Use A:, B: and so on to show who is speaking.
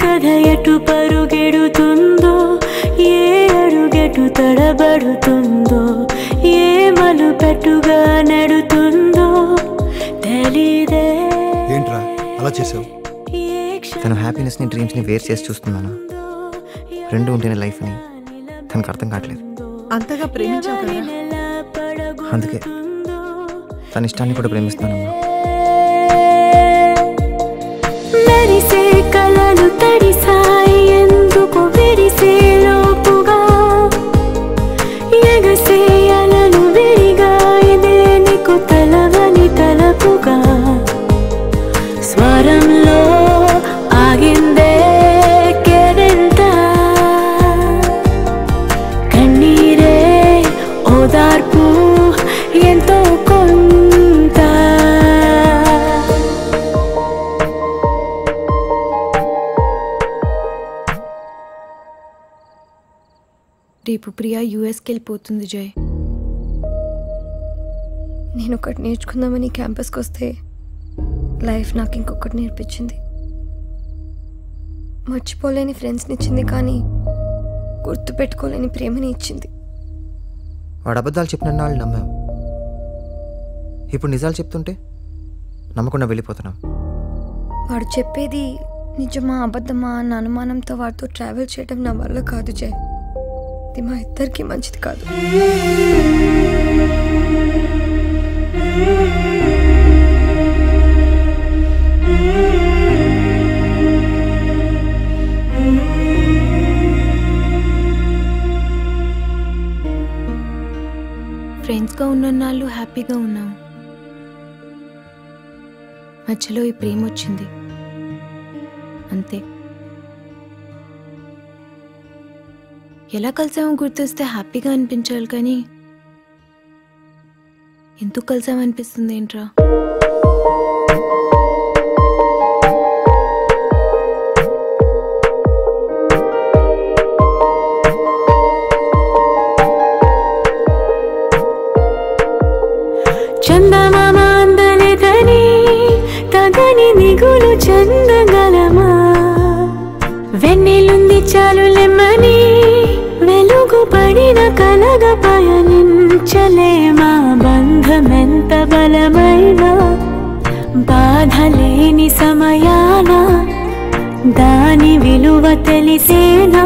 A: కథ ఎటు పరుగెడుతుందో, ఏ అడుగెటు తడబడుతుందో, ఏ మలుపెట్టుగా నెడుతుందో తెలీదే.
B: ఏంట్రా అలా చేసావు?
C: తన హ్యాపీనెస్ని డ్రీమ్స్ని వేరు చేసి చూస్తున్నాను. రెండు ఉంటేనే లైఫ్ని తనకు అర్థం కావట్లేదు.
D: అంతగా ప్రేమించావు కదా,
C: అందుకే తన ఇష్టాన్ని కూడా ప్రేమిస్తానమ్మా.
A: మెరిసే కలలు తడిసాయి ఎందుకు విరిసే లోపుగా, ఎగసే అలలు విరిగా ఇదే నీకు తలవని తలపుగా, స్వరంలో ఆగిందే కెరంట, కన్నీరే ఓదార్పు ఎంతో కొంత.
E: రేపు ప్రియా యూఎస్కి వెళ్ళిపోతుంది జయ్. నేను ఒకటి నేర్చుకుందామని క్యాంపస్కి వస్తే లైఫ్ నాకు ఇంకొకటి నేర్పించింది. మర్చిపోలేని ఫ్రెండ్స్ని ఇచ్చింది, కానీ గుర్తుపెట్టుకోలేని ప్రేమని ఇచ్చింది.
C: వాడు అబద్ధాలు చెప్పిన వాళ్ళు నమ్మావు, ఇప్పుడు నిజాలు చెప్తుంటే నమ్మకుండా వెళ్ళిపోతున్నావు.
E: వాడు చెప్పేది నిజమా అబద్ధమా అన్న అనుమానంతో వాడితో ట్రావెల్ చేయడం నా వల్ల కాదు జయ్. ఇది మా ఇద్దరికి మంచిది కాదు. ఫ్రెండ్స్గా ఉన్నన్నాళ్ళు హ్యాపీగా ఉన్నాం. మధ్యలో ఈ ప్రేమ వచ్చింది అంతే. ఎలా కలిసామో గుర్తొస్తే హ్యాపీగా అనిపించాలి, కానీ ఎందుకు కలిసామనిపిస్తుంది ఏంట్రా?
A: చందమామ అందలేదని తగని నిగులు చందగలమా, వెన్నెలుంది చాలు లెమ్మని వెలుగు పడిన కలగ పయనించలేమా. బంధమెంత బలమైనా బాధ లేని సమయాన దాని విలువ తెలిసేనా.